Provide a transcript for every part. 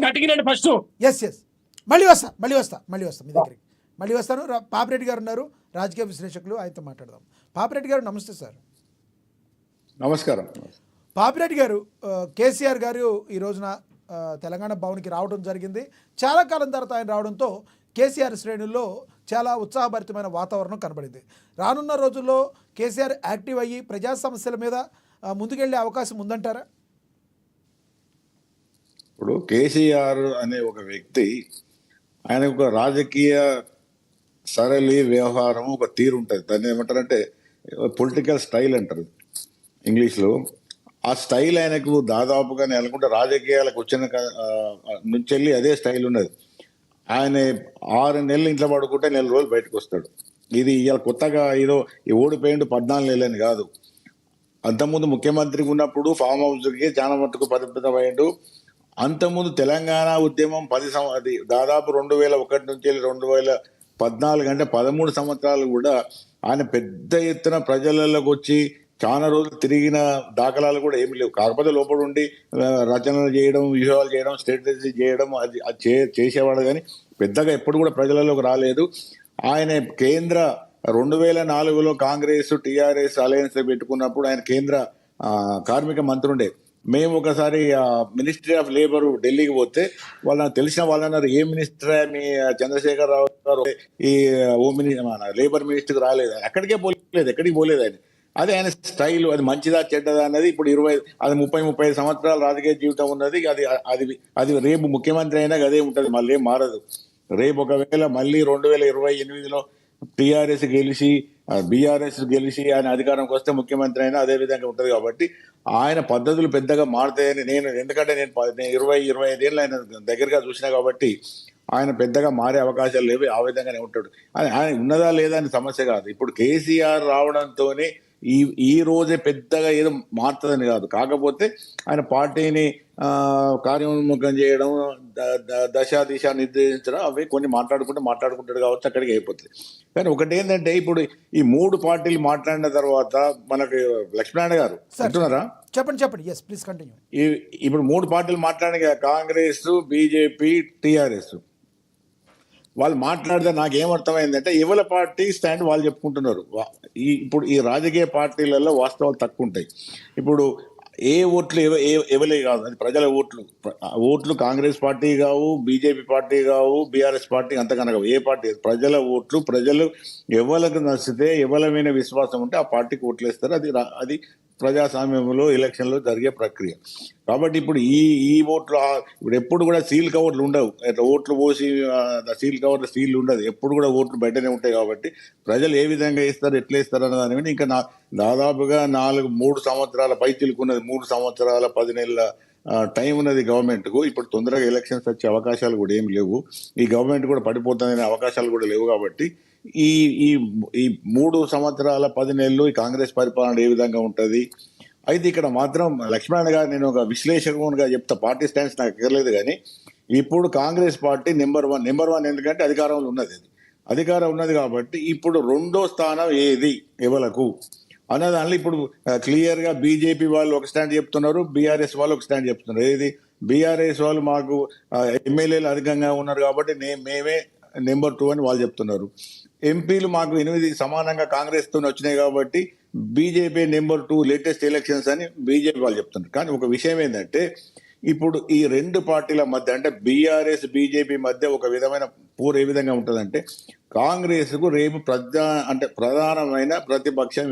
గట్టిగినండి first. Yes మళ్ళీ వస్తా మీ దగ్గరికి మళ్ళీ వస్తాను. పాపిరెడ్డి గారు ఉన్నారు, రాజకీయ విశ్లేషకులు, ఆయనతో మాట్లాడదాం. పాపిరెడ్డి గారు నమస్తే సార్. నమస్కారం. పాపిరెడ్డి గారు, కేసీఆర్ గారు ఈ రోజున తెలంగాణ భవన్కి రావడం జరిగింది. చాలా కాలం తర్వాత ఆయన రావడంతో కేసీఆర్ శ్రేణుల్లో చాలా ఉత్సాహభరితమైన వాతావరణం కనబడింది. రానున్న రోజుల్లో కేసీఆర్ యాక్టివ్ అయ్యి ప్రజా సమస్యల మీద ముందుకెళ్లే అవకాశం ఉందంటారా? ఇప్పుడు కేసీఆర్ అనే ఒక వ్యక్తి, ఆయన ఒక రాజకీయ సరళి వ్యవహారం, ఒక తీరు ఉంటుంది. దాన్ని ఏమంటారంటే పొలిటికల్ స్టైల్ అంటారు ఇంగ్లీష్లో. ఆ స్టైల్ ఆయనకు దాదాపుగా నేను అనుకుంటే రాజకీయాలకు వచ్చిన నుంచి వెళ్ళి అదే స్టైల్ ఉన్నది. ఆయన 6 నెలలు ఇంట్లో పడుకుంటే 4 రోజులు బయటకు వస్తాడు. ఇది ఇవాళ కొత్తగా ఏదో ఓడిపోయిండు 14 నెలలని కాదు. అంతకుముందు ముఖ్యమంత్రికి ఉన్నప్పుడు ఫామ్ హౌస్కి చాలా మట్టుకు పరిమితమైండు. అంతకుముందు తెలంగాణ ఉద్యమం అది దాదాపు 2001 నుంచి 2014 అంటే 13 సంవత్సరాలు కూడా ఆయన పెద్ద ఎత్తున ప్రజలలోకి వచ్చి చాలా రోజులు తిరిగిన దాఖలాలు కూడా ఏమి లేవు. కాకపోతే లోపల ఉండి రచనలు చేయడం, వ్యూహాలు చేయడం, స్ట్రాటజీ చేయడం అది చేసేవాడు, కానీ పెద్దగా ఎప్పుడు కూడా ప్రజలలోకి రాలేదు. ఆయన కేంద్ర 2004లో కాంగ్రెస్ టీఆర్ఎస్ అలయన్స్ పెట్టుకున్నప్పుడు ఆయన కేంద్ర కార్మిక మంత్రి ఉండే. మేము ఒకసారి మినిస్ట్రీ ఆఫ్ లేబర్ ఢిల్లీకి పోతే వాళ్ళకి తెలిసిన వాళ్ళు అన్నారు, ఏ మినిస్టర్ మీ చంద్రశేఖర్ రావు గారు ఈ హోమ్ మినిస్టర్ లేబర్ మినిస్టర్కి రాలేదు, ఎక్కడికి పోలేదు ఆయన. అది ఆయన స్టైల్. అది మంచిదా చెడ్డదా అన్నది ఇప్పుడు 30-35 సంవత్సరాల రాజకీయ జీవితం ఉన్నది. అది రేపు ముఖ్యమంత్రి అయినా అదే ఉంటుంది, మళ్ళీ మారదు. రేపు ఒకవేళ మళ్ళీ 2028లో టీఆర్ఎస్ గెలిచి బీఆర్ఎస్ గెలిచి ఆయన అధికారంకి వస్తే ముఖ్యమంత్రి అయినా అదే విధంగా ఉంటుంది. కాబట్టి ఆయన పద్ధతులు పెద్దగా మారుతాయని ఎందుకంటే నేను 20-25 ఏళ్ళు ఆయన దగ్గరగా చూసినా కాబట్టి ఆయన పెద్దగా మారే అవకాశాలు లేవు. ఆ విధంగానే ఉంటాడు. ఆయన ఉన్నదా లేదా అని సమస్య కాదు. ఇప్పుడు కేసీఆర్ రావడంతోనే ఈ రోజే పెద్దగా ఏదో మారుతుందని కాదు. కాకపోతే ఆయన పార్టీని కార్యోన్ముఖం చేయడం, దిశ నిర్దేశించడం, అవి కొన్ని మాట్లాడుకుంటాడు కావచ్చు, అక్కడికి అయిపోతుంది. కానీ ఒకటి ఏంటంటే ఇప్పుడు ఈ 3 పార్టీలు మాట్లాడిన తర్వాత మనకి లక్ష్మీనారాయణ గారు అంటున్నారా? చెప్పండి. Yes please continue. ఇప్పుడు 3 పార్టీలు మాట్లాడిన కాంగ్రెస్, బీజేపీ, టీఆర్ఎస్ వాళ్ళు మాట్లాడితే నాకేమర్థమైందంటే ఎవరి పార్టీ స్టాండ్ వాళ్ళు చెప్పుకుంటున్నారు. ఇప్పుడు ఈ రాజకీయ పార్టీలలో వాస్తవాలు తక్కువ ఉంటాయి. ఇప్పుడు ఏ ఓట్లు ఎవలే కాదు, అది ప్రజల ఓట్లు కాంగ్రెస్ పార్టీ కావు, బీజేపీ పార్టీ కావు, బీఆర్ఎస్ పార్టీ అంతకన్నా కావు. ఏ పార్టీ ప్రజల ఓట్లు. ప్రజలు ఎవరికి నచ్చితే ఎవరి మీద విశ్వాసం ఉంటే ఆ పార్టీకి ఓట్లు వేస్తారు. అది ప్రజాస్వామ్యంలో ఎలక్షన్లో జరిగే ప్రక్రియ. కాబట్టి ఇప్పుడు ఈ ఓట్లు ఇప్పుడు ఎప్పుడు కూడా సీల్ కవర్లు ఉండవు. ఓట్లు పోసి సీల్ కవర్లు సీల్ ఉండదు. ఎప్పుడు కూడా ఓట్లు బయటనే ఉంటాయి. కాబట్టి ప్రజలు ఏ విధంగా ఇస్తారు, ఎట్లా ఇస్తారు అన్న దాని మీద ఇంకా దాదాపుగా 3 సంవత్సరాల పైచిలుకున్నది. 3 సంవత్సరాల 10 నెలల టైం ఉన్నది గవర్నమెంట్కు. ఇప్పుడు తొందరగా ఎలక్షన్స్ వచ్చే అవకాశాలు కూడా ఏమి లేవు. ఈ గవర్నమెంట్ కూడా పడిపోతుందనే అవకాశాలు కూడా లేవు. కాబట్టి ఈ 3 సంవత్సరాల 10 నెలలు ఈ కాంగ్రెస్ పరిపాలన ఏ విధంగా ఉంటుంది. అయితే ఇక్కడ మాత్రం లక్ష్మణ్ గారు, నేను ఒక విశ్లేషకునిగా చెప్తా, పార్టీ స్టాండ్స్ నాకు ఎక్కర్లేదు. కానీ ఇప్పుడు కాంగ్రెస్ పార్టీ నెంబర్ వన్ ఎందుకంటే అధికారం ఉన్నది కాబట్టి ఇప్పుడు 2వ స్థానం ఏది ఎవలకు అన్నదానిలో ఇప్పుడు క్లియర్గా బీజేపీ వాళ్ళు ఒక స్టాండ్ చెప్తున్నారు, బీఆర్ఎస్ వాళ్ళు ఒక స్టాండ్ చెప్తున్నారు. ఏది బీఆర్ఎస్ వాళ్ళు మాకు ఎమ్మెల్యేలు అధికంగా ఉన్నారు కాబట్టి మేమే నెంబర్ 2 అని వాళ్ళు చెప్తున్నారు. ఎంపీలు మాకు 8 సమానంగా కాంగ్రెస్ తో వచ్చినాయి కాబట్టి బీజేపీ నెంబర్ 2 లేటెస్ట్ ఎలక్షన్స్ అని బీజేపీ వాళ్ళు చెప్తున్నారు. కానీ ఒక విషయం ఏంటంటే ఇప్పుడు ఈ 2 పార్టీల మధ్య అంటే బీఆర్ఎస్ బీజేపీ మధ్య ఒక విధమైన పోరు ఏ విధంగా ఉంటుందంటే కాంగ్రెస్ కు రేపు ప్రధానమైన ప్రతిపక్షం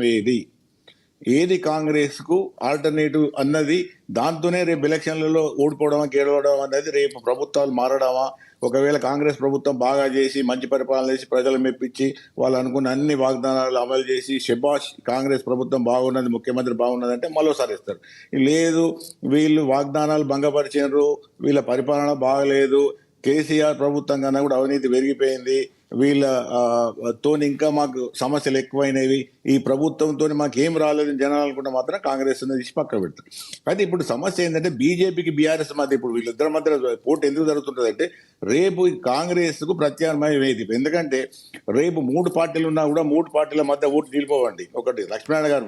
ఏది కాంగ్రెస్ కు ఆల్టర్నేటివ్ అన్నది. దాంతోనే రేపు ఎలక్షన్లలో ఓడిపోవడమా గెలవడం అనేది, రేపు ప్రభుత్వాలు మారడమా, ఒకవేళ కాంగ్రెస్ ప్రభుత్వం బాగా చేసి మంచి పరిపాలన చేసి ప్రజలు మెప్పించి వాళ్ళు అనుకున్న అన్ని వాగ్దానాలు అమలు చేసి శబాష్ కాంగ్రెస్ ప్రభుత్వం బాగున్నది, ముఖ్యమంత్రి బాగున్నది అంటే మరోసారి ఇస్తారు. లేదు వీళ్ళు వాగ్దానాలు భంగపరిచారు, వీళ్ళ పరిపాలన బాగలేదు, కేసీఆర్ ప్రభుత్వం కన్నా కూడా అవినీతి పెరిగిపోయింది, వీళ్ళతోని ఇంకా మాకు సమస్యలు ఎక్కువైనవి, ఈ ప్రభుత్వంతో మాకు ఏం రాలేదని జనాలు అనుకుంటే మాత్రం కాంగ్రెస్ తీసి పక్క పెడతారు. అయితే ఇప్పుడు సమస్య ఏంటంటే బీజేపీకి బీఆర్ఎస్ మధ్య ఇప్పుడు వీళ్ళిద్దరి మధ్య పోటీ ఎందుకు జరుగుతుంటుంది అంటే రేపు కాంగ్రెస్ కు ప్రత్యామ్నాయం ఏది. ఎందుకంటే రేపు 3 పార్టీలు ఉన్నా కూడా 3 పార్టీల మధ్య ఓట్లు నిలిపోవండి. ఒకటి లక్ష్మీనారాయణ గారు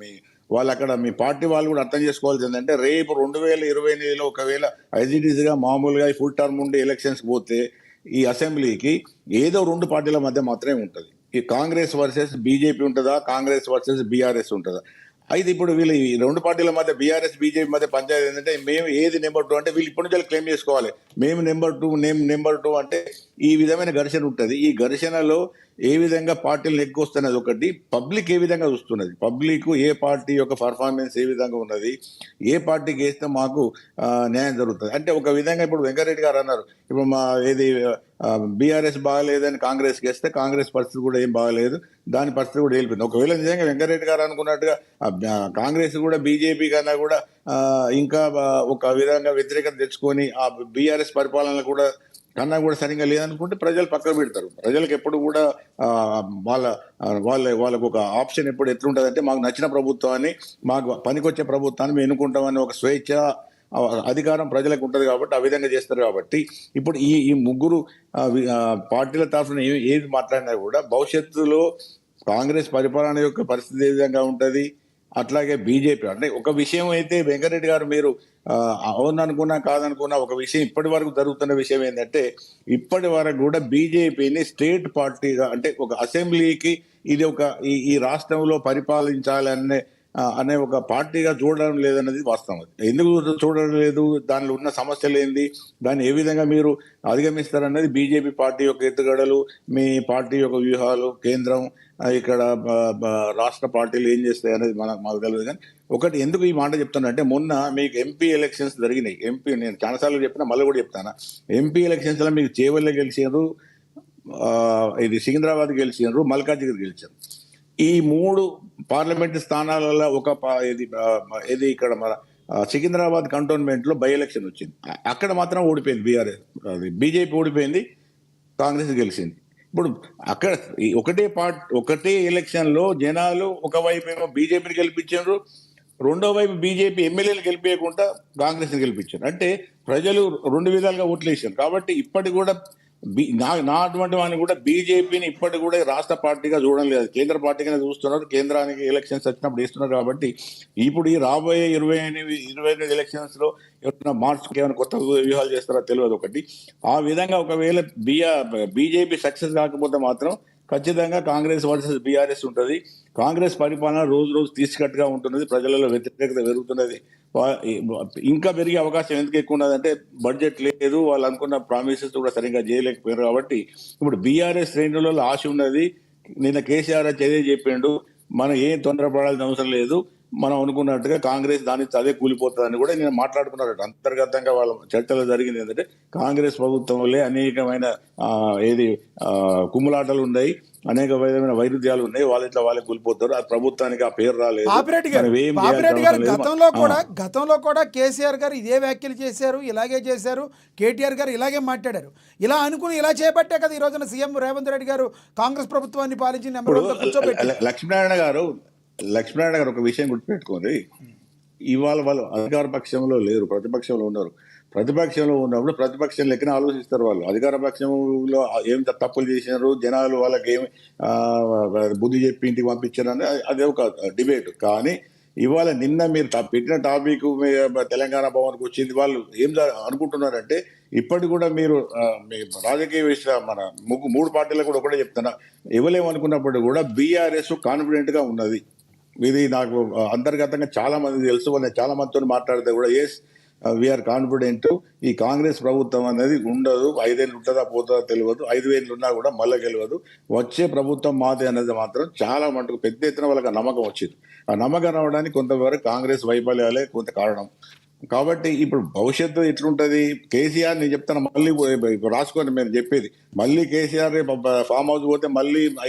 మీ వాళ్ళు అక్కడ మీ పార్టీ వాళ్ళు కూడా అర్థం చేసుకోవాల్సింది ఏంటంటే రేపు 2028లో ఒకవేళ ఐజీటీసీగా మామూలుగా ఫుల్ టర్మ్ ఉండి ఎలక్షన్స్ పోతే ఈ అసెంబ్లీకి ఏదో రెండు పార్టీల మధ్య మాత్రమే ఉంటుంది. ఈ కాంగ్రెస్ వర్సెస్ బీజేపీ ఉంటుందా, కాంగ్రెస్ వర్సెస్ బీఆర్ఎస్ ఉంటుందా? అయితే ఇప్పుడు వీళ్ళు ఈ రెండు పార్టీల మధ్య బీఆర్ఎస్ బీజేపీ మధ్య పంచాయతీ ఏంటంటే మేము ఏది నెంబర్ 2 అంటే వీళ్ళు ఇప్పటి నుంచి క్లెయిమ్ చేసుకోవాలి మేము నెంబర్ 2 అంటే ఈ విధమైన ఘర్షణ ఉంటుంది. ఈ ఘర్షణలో ఏ విధంగా పార్టీలు నెగ్గొస్తున్నది ఒకటి, పబ్లిక్ ఏ విధంగా చూస్తున్నది, పబ్లిక్ ఏ పార్టీ యొక్క పర్ఫార్మెన్స్ ఏ విధంగా ఉన్నది, ఏ పార్టీకి వేస్తే మాకు న్యాయం జరుగుతుంది అంటే ఒక విధంగా ఇప్పుడు వెంకరెడ్డి గారు అన్నారు ఇప్పుడు మా ఏది బీఆర్ఎస్ బాగాలేదని కాంగ్రెస్కి వేస్తే కాంగ్రెస్ పరిస్థితి కూడా ఏం బాగాలేదు, దాని పరిస్థితి కూడా వెళ్ళిపోయింది. ఒకవేళ నిజంగా వెంకరెడ్డి గారు అనుకున్నట్టుగా కాంగ్రెస్ కూడా బీజేపీ కన్నా కూడా ఇంకా ఒక విధంగా వ్యతిరేకత తెచ్చుకొని ఆ బీఆర్ఎస్ పరిపాలన కూడా కన్నా కూడా సరిగ్గా లేదనుకుంటే ప్రజలు పక్కన పెడతారు. ప్రజలకు ఎప్పుడు కూడా వాళ్ళకు ఒక ఆప్షన్ ఎప్పుడు ఎట్లుంటుంది అంటే మాకు నచ్చిన ప్రభుత్వాన్ని, మాకు పనికొచ్చే ప్రభుత్వాన్ని మేము ఎన్నుకుంటామని ఒక స్వేచ్ఛ అధికారం ప్రజలకు ఉంటుంది కాబట్టి ఆ విధంగా చేస్తారు. కాబట్టి ఇప్పుడు ఈ ముగ్గురు పార్టీల తరఫున ఏది మాట్లాడినా కూడా భవిష్యత్తులో కాంగ్రెస్ పరిపాలన యొక్క పరిస్థితి ఏ విధంగా ఉంటుంది, అట్లాగే బీజేపీ అంటే ఒక విషయం అయితే వెంకరెడ్డి గారు మీరు అవుననుకున్నా కాదనుకున్నా ఒక విషయం ఇప్పటి వరకు జరుగుతున్న విషయం ఏంటంటే ఇప్పటి వరకు కూడా బీజేపీని స్టేట్ పార్టీగా అంటే ఒక అసెంబ్లీకి ఇది ఒక ఈ రాష్ట్రంలో పరిపాలించాలనే అనే ఒక పార్టీగా చూడడం లేదన్నది వాస్తవం. ఎందుకు చూడడం లేదు, దానిలో ఉన్న సమస్యలు ఏంది, దాన్ని ఏ విధంగా మీరు అధిగమిస్తారన్నది బీజేపీ పార్టీ యొక్క ఎత్తుగడలు, మీ పార్టీ యొక్క వ్యూహాలు, కేంద్రం ఇక్కడ రాష్ట్ర పార్టీలు ఏం చేస్తాయి అనేది మాకు తెలియదు. కానీ ఒకటి ఎందుకు ఈ మాట చెప్తానంటే మొన్న మీకు ఎంపీ ఎలక్షన్స్ జరిగినాయి. నేను చాలాసార్లు చెప్పినా మళ్ళీ కూడా చెప్తాను, ఎంపీ ఎలక్షన్స్లో మీకు చేవెళ్ళ గెలిచారు, ఇది సికింద్రాబాద్ గెలిచారు, మల్కాజ్గిరి గెలిచారు. ఈ 3 పార్లమెంటు స్థానాలలో ఇది ఇక్కడ మన సికింద్రాబాద్ కంటోన్మెంట్ లో బై ఎలక్షన్ వచ్చింది. అక్కడ మాత్రం ఓడిపోయింది బీఆర్ఎస్, బీజేపీ ఓడిపోయింది, కాంగ్రెస్ గెలిచింది. ఇప్పుడు అక్కడ ఒకటే ఎలక్షన్ లో జనాలు ఒకవైపు ఏమో బీజేపీని గెలిపించారు, రెండో వైపు బీజేపీ ఎమ్మెల్యేలు గెలిపించకుండా కాంగ్రెస్ గెలిపించారు. అంటే ప్రజలు 2 విధాలుగా ఓట్లు వేసారు. కాబట్టి ఇప్పటి కూడా నా అటువంటి వాడిని కూడా బీజేపీని ఇప్పటి కూడా రాష్ట్ర పార్టీగా చూడడం లేదు, కేంద్ర పార్టీగానే చూస్తున్నారు. కేంద్రానికి ఎలక్షన్స్ వచ్చినప్పుడు వేస్తున్నారు. కాబట్టి ఇప్పుడు ఈ రాబోయే 28 ఎలక్షన్స్ లో ఏమైనా మార్చుకు ఏమైనా కొత్త వ్యూహాలు చేస్తారో తెలియదు ఒకటి. ఆ విధంగా ఒకవేళ బీజేపీ సక్సెస్ కాకపోతే మాత్రం ఖచ్చితంగా కాంగ్రెస్ వర్సెస్ బీఆర్ఎస్ ఉంటుంది. కాంగ్రెస్ పరిపాలన రోజు రోజు తీసుకట్టుగా ఉంటున్నది, ప్రజలలో వ్యతిరేకత పెరుగుతున్నది. ఇంకా పెరిగే అవకాశం ఎందుకు ఎక్కువ ఉన్నదంటే బడ్జెట్ లేదు, వాళ్ళు అనుకున్న ప్రామిసెస్ కూడా సరిగ్గా చేయలేకపోయారు. కాబట్టి ఇప్పుడు బీఆర్ఎస్ శ్రేణులలో ఆశ ఉన్నది. నిన్న కేసీఆర్ చర్య చెప్పిండు, మనం ఏం తొందరపడాల్సిన అవసరం లేదు, మనం అనుకున్నట్టుగా కాంగ్రెస్ దాని అదే కూలిపోతుందని కూడా నేను మాట్లాడుకున్నారు. అంతర్గతంగా వాళ్ళ చర్చలో జరిగింది ఏంటంటే కాంగ్రెస్ ప్రభుత్వంలో అనేకమైన కుమ్ములాటలు ఉన్నాయి, అనేక విధమైన వైరుధ్యాలు ఉన్నాయి, వాళ్ళ ఇట్లా వాళ్ళే కూలిపోతారు. ఆ ప్రభుత్వానికి ఆ పేరు రాలేదు. పాపిరెడ్డి గారు గతంలో కూడా కేసీఆర్ గారు ఇదే వ్యాఖ్యలు చేశారు, ఇలాగే చేశారు, కేటీఆర్ గారు ఇలాగే మాట్లాడారు. ఇలా అనుకుని ఇలా చేపట్టే కదా ఈ రోజున సీఎం రేవంత్ రెడ్డి గారు కాంగ్రెస్ ప్రభుత్వాన్ని పాలించి నెంబర్ 1 కూర్చోబెట్టి. లక్ష్మీనారాయణ గారు ఒక విషయం గుర్తుపెట్టుకోండి, ఇవాళ వాళ్ళు అధికార పక్షంలో లేరు, ప్రతిపక్షంలో ఉన్నారు. ప్రతిపక్షంలో ఉన్నప్పుడు ప్రతిపక్షం లెక్కన ఆలోచిస్తారు. వాళ్ళు అధికార పక్షంలో ఏం తప్పులు చేసినారు, జనాలు వాళ్ళకి ఏమి బుద్ధి చెప్పి ఇంటికి పంపించారు అని అదే ఒక డిబేట్. కానీ ఇవాళ నిన్న మీరు పెట్టిన టాపిక్ తెలంగాణ భవన్కి వచ్చింది, వాళ్ళు ఏం అనుకుంటున్నారంటే ఇప్పటి కూడా మీరు మీ రాజకీయ మన 3 పార్టీలకు కూడా ఒకటే చెప్తున్నా, ఇవ్వలేమనుకున్నప్పుడు కూడా బీఆర్ఎస్ కాన్ఫిడెంట్ గా ఉన్నది. ఇది నాకు అంతర్గతంగా చాలా మంది తెలుసు, నేను చాలా మందితో మాట్లాడితే కూడా వీఆర్ కాన్ఫిడెంట్, ఈ కాంగ్రెస్ ప్రభుత్వం అనేది ఉండదు, 5 ఏళ్ళు ఉంటుందా పోతుందా తెలియదు, 5 ఏళ్ళు ఉన్నా కూడా మళ్ళీ గెలవదు, వచ్చే ప్రభుత్వం మాదే అనేది మాత్రం చాలా మటుకు పెద్ద ఎత్తున వాళ్ళకి నమ్మకం వచ్చింది. ఆ నమ్మకం రావడానికి కొంతవరకు కాంగ్రెస్ వైఫల్యాలే కొంత కారణం. కాబట్టి ఇప్పుడు భవిష్యత్తు ఎట్లుంటది, కేసీఆర్ నేను చెప్తాను మళ్ళీ రాసుకొని మీరు చెప్పేది, మళ్ళీ కేసీఆర్ ఫామ్ హౌస్ పోతే మళ్ళీ